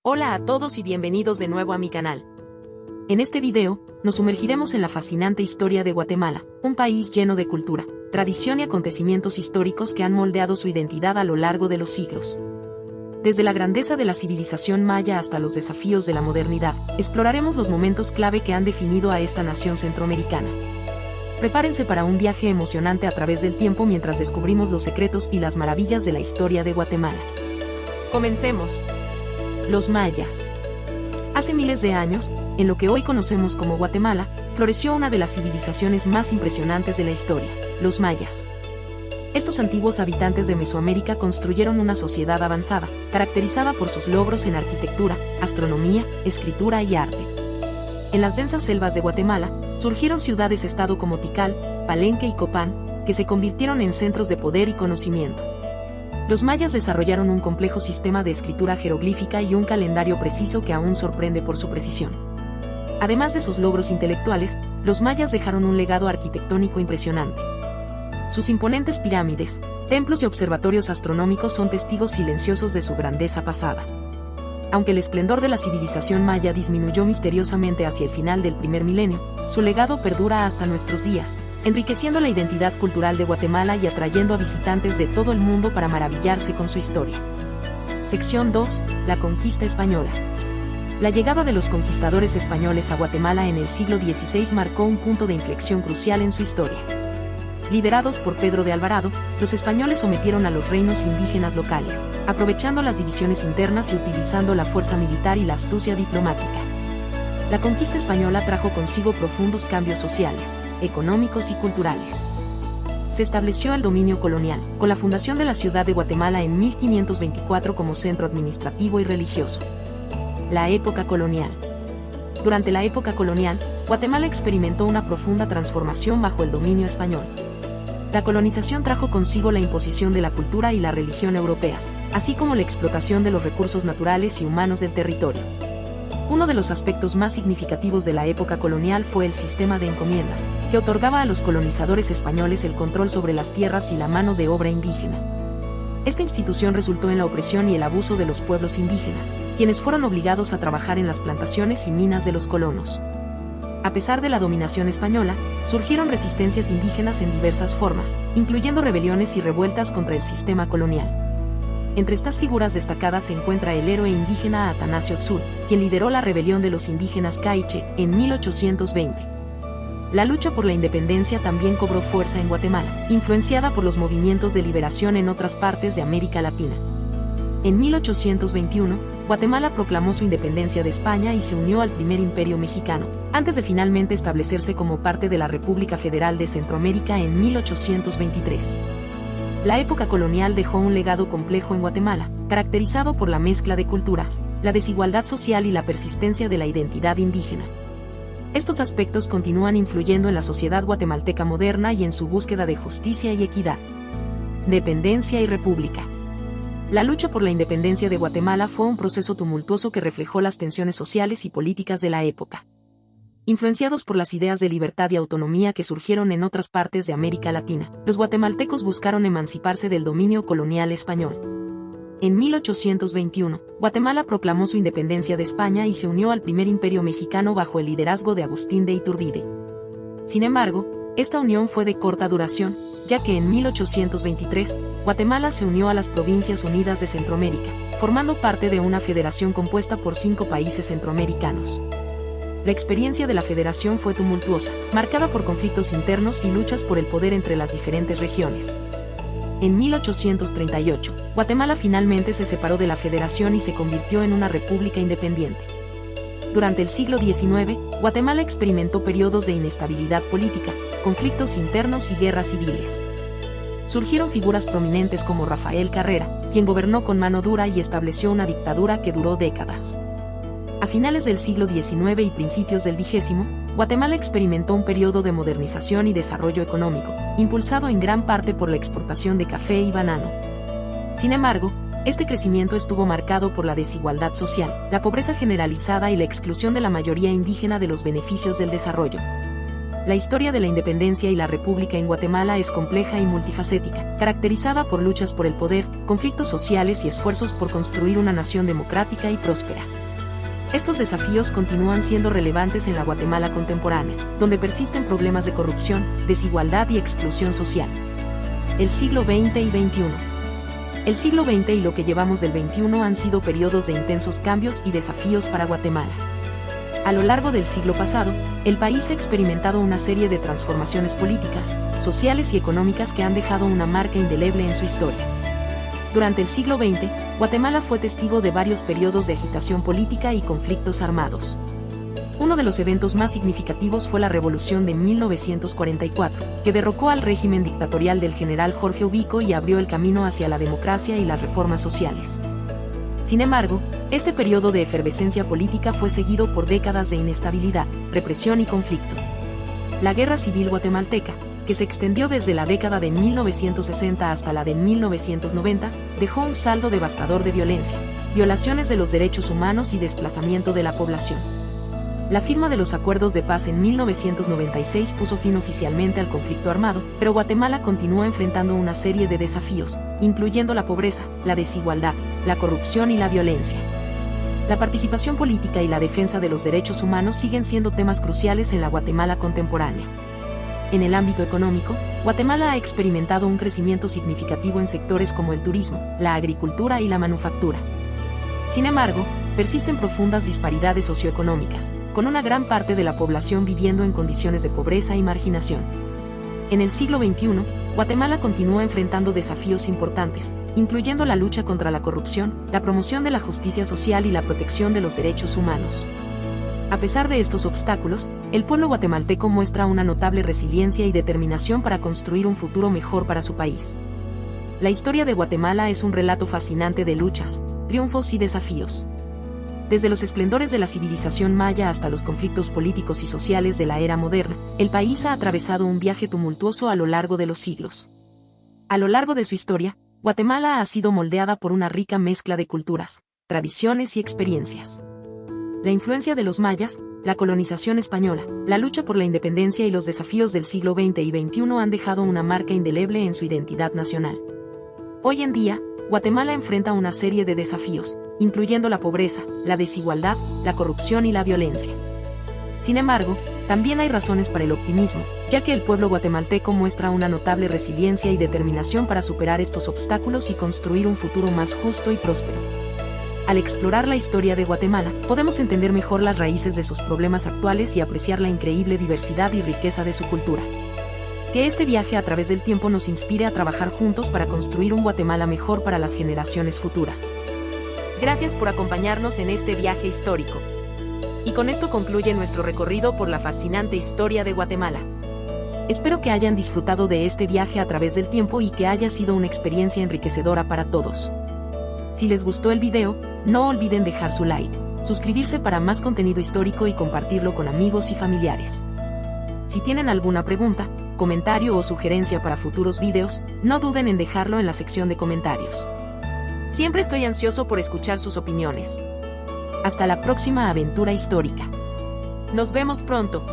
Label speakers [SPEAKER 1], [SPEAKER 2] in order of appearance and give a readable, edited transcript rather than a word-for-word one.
[SPEAKER 1] Hola a todos y bienvenidos de nuevo a mi canal. En este video, nos sumergiremos en la fascinante historia de Guatemala, un país lleno de cultura, tradición y acontecimientos históricos que han moldeado su identidad a lo largo de los siglos. Desde la grandeza de la civilización maya hasta los desafíos de la modernidad, exploraremos los momentos clave que han definido a esta nación centroamericana. Prepárense para un viaje emocionante a través del tiempo mientras descubrimos los secretos y las maravillas de la historia de Guatemala. Comencemos. Los mayas. Hace miles de años, en lo que hoy conocemos como Guatemala, floreció una de las civilizaciones más impresionantes de la historia, los mayas. Estos antiguos habitantes de Mesoamérica construyeron una sociedad avanzada, caracterizada por sus logros en arquitectura, astronomía, escritura y arte. En las densas selvas de Guatemala, surgieron ciudades-estado como Tikal, Palenque y Copán, que se convirtieron en centros de poder y conocimiento. Los mayas desarrollaron un complejo sistema de escritura jeroglífica y un calendario preciso que aún sorprende por su precisión. Además de sus logros intelectuales, los mayas dejaron un legado arquitectónico impresionante. Sus imponentes pirámides, templos y observatorios astronómicos son testigos silenciosos de su grandeza pasada. Aunque el esplendor de la civilización maya disminuyó misteriosamente hacia el final del primer milenio, su legado perdura hasta nuestros días, enriqueciendo la identidad cultural de Guatemala y atrayendo a visitantes de todo el mundo para maravillarse con su historia. Sección 2. La conquista española. La llegada de los conquistadores españoles a Guatemala en el siglo XVI marcó un punto de inflexión crucial en su historia. Liderados por Pedro de Alvarado, los españoles sometieron a los reinos indígenas locales, aprovechando las divisiones internas y utilizando la fuerza militar y la astucia diplomática. La conquista española trajo consigo profundos cambios sociales, económicos y culturales. Se estableció el dominio colonial, con la fundación de la ciudad de Guatemala en 1524 como centro administrativo y religioso. La época colonial. Durante la época colonial, Guatemala experimentó una profunda transformación bajo el dominio español. La colonización trajo consigo la imposición de la cultura y la religión europeas, así como la explotación de los recursos naturales y humanos del territorio. Uno de los aspectos más significativos de la época colonial fue el sistema de encomiendas, que otorgaba a los colonizadores españoles el control sobre las tierras y la mano de obra indígena. Esta institución resultó en la opresión y el abuso de los pueblos indígenas, quienes fueron obligados a trabajar en las plantaciones y minas de los colonos. A pesar de la dominación española, surgieron resistencias indígenas en diversas formas, incluyendo rebeliones y revueltas contra el sistema colonial. Entre estas figuras destacadas se encuentra el héroe indígena Atanasio Tzur, quien lideró la rebelión de los indígenas Caiche en 1820. La lucha por la independencia también cobró fuerza en Guatemala, influenciada por los movimientos de liberación en otras partes de América Latina. En 1821, Guatemala proclamó su independencia de España y se unió al primer imperio mexicano, antes de finalmente establecerse como parte de la República Federal de Centroamérica en 1823. La época colonial dejó un legado complejo en Guatemala, caracterizado por la mezcla de culturas, la desigualdad social y la persistencia de la identidad indígena. Estos aspectos continúan influyendo en la sociedad guatemalteca moderna y en su búsqueda de justicia y equidad. Dependencia y república. La lucha por la independencia de Guatemala fue un proceso tumultuoso que reflejó las tensiones sociales y políticas de la época. Influenciados por las ideas de libertad y autonomía que surgieron en otras partes de América Latina, los guatemaltecos buscaron emanciparse del dominio colonial español. En 1821, Guatemala proclamó su independencia de España y se unió al primer imperio mexicano bajo el liderazgo de Agustín de Iturbide. Sin embargo, esta unión fue de corta duración, ya que en 1823, Guatemala se unió a las Provincias Unidas de Centroamérica, formando parte de una federación compuesta por 5 países centroamericanos. La experiencia de la federación fue tumultuosa, marcada por conflictos internos y luchas por el poder entre las diferentes regiones. En 1838, Guatemala finalmente se separó de la federación y se convirtió en una república independiente. Durante el siglo XIX, Guatemala experimentó periodos de inestabilidad política, conflictos internos y guerras civiles. Surgieron figuras prominentes como Rafael Carrera, quien gobernó con mano dura y estableció una dictadura que duró décadas. A finales del siglo XIX y principios del XX, Guatemala experimentó un periodo de modernización y desarrollo económico, impulsado en gran parte por la exportación de café y banano. Sin embargo, este crecimiento estuvo marcado por la desigualdad social, la pobreza generalizada y la exclusión de la mayoría indígena de los beneficios del desarrollo. La historia de la independencia y la república en Guatemala es compleja y multifacética, caracterizada por luchas por el poder, conflictos sociales y esfuerzos por construir una nación democrática y próspera. Estos desafíos continúan siendo relevantes en la Guatemala contemporánea, donde persisten problemas de corrupción, desigualdad y exclusión social. El siglo XX y XXI. El siglo XX y lo que llevamos del XXI han sido periodos de intensos cambios y desafíos para Guatemala. A lo largo del siglo pasado, el país ha experimentado una serie de transformaciones políticas, sociales y económicas que han dejado una marca indeleble en su historia. Durante el siglo XX, Guatemala fue testigo de varios periodos de agitación política y conflictos armados. Uno de los eventos más significativos fue la Revolución de 1944, que derrocó al régimen dictatorial del general Jorge Ubico y abrió el camino hacia la democracia y las reformas sociales. Sin embargo, este periodo de efervescencia política fue seguido por décadas de inestabilidad, represión y conflicto. La Guerra Civil Guatemalteca, que se extendió desde la década de 1960 hasta la de 1990, dejó un saldo devastador de violencia, violaciones de los derechos humanos y desplazamiento de la población. La firma de los acuerdos de paz en 1996 puso fin oficialmente al conflicto armado, pero Guatemala continúa enfrentando una serie de desafíos, incluyendo la pobreza, la desigualdad, la corrupción y la violencia. La participación política y la defensa de los derechos humanos siguen siendo temas cruciales en la Guatemala contemporánea. En el ámbito económico, Guatemala ha experimentado un crecimiento significativo en sectores como el turismo, la agricultura y la manufactura. Sin embargo, persisten profundas disparidades socioeconómicas, con una gran parte de la población viviendo en condiciones de pobreza y marginación. En el siglo XXI, Guatemala continúa enfrentando desafíos importantes, incluyendo la lucha contra la corrupción, la promoción de la justicia social y la protección de los derechos humanos. A pesar de estos obstáculos, el pueblo guatemalteco muestra una notable resiliencia y determinación para construir un futuro mejor para su país. La historia de Guatemala es un relato fascinante de luchas, triunfos y desafíos. Desde los esplendores de la civilización maya hasta los conflictos políticos y sociales de la era moderna, el país ha atravesado un viaje tumultuoso a lo largo de los siglos. A lo largo de su historia, Guatemala ha sido moldeada por una rica mezcla de culturas, tradiciones y experiencias. La influencia de los mayas, la colonización española, la lucha por la independencia y los desafíos del siglo XX y XXI han dejado una marca indeleble en su identidad nacional. Hoy en día, Guatemala enfrenta una serie de desafíos, incluyendo la pobreza, la desigualdad, la corrupción y la violencia. Sin embargo, también hay razones para el optimismo, ya que el pueblo guatemalteco muestra una notable resiliencia y determinación para superar estos obstáculos y construir un futuro más justo y próspero. Al explorar la historia de Guatemala, podemos entender mejor las raíces de sus problemas actuales y apreciar la increíble diversidad y riqueza de su cultura. Que este viaje a través del tiempo nos inspire a trabajar juntos para construir un Guatemala mejor para las generaciones futuras. Gracias por acompañarnos en este viaje histórico. Y con esto concluye nuestro recorrido por la fascinante historia de Guatemala. Espero que hayan disfrutado de este viaje a través del tiempo y que haya sido una experiencia enriquecedora para todos. Si les gustó el video, no olviden dejar su like, suscribirse para más contenido histórico y compartirlo con amigos y familiares. Si tienen alguna pregunta, comentario o sugerencia para futuros videos, no duden en dejarlo en la sección de comentarios. Siempre estoy ansioso por escuchar sus opiniones. Hasta la próxima aventura histórica. Nos vemos pronto.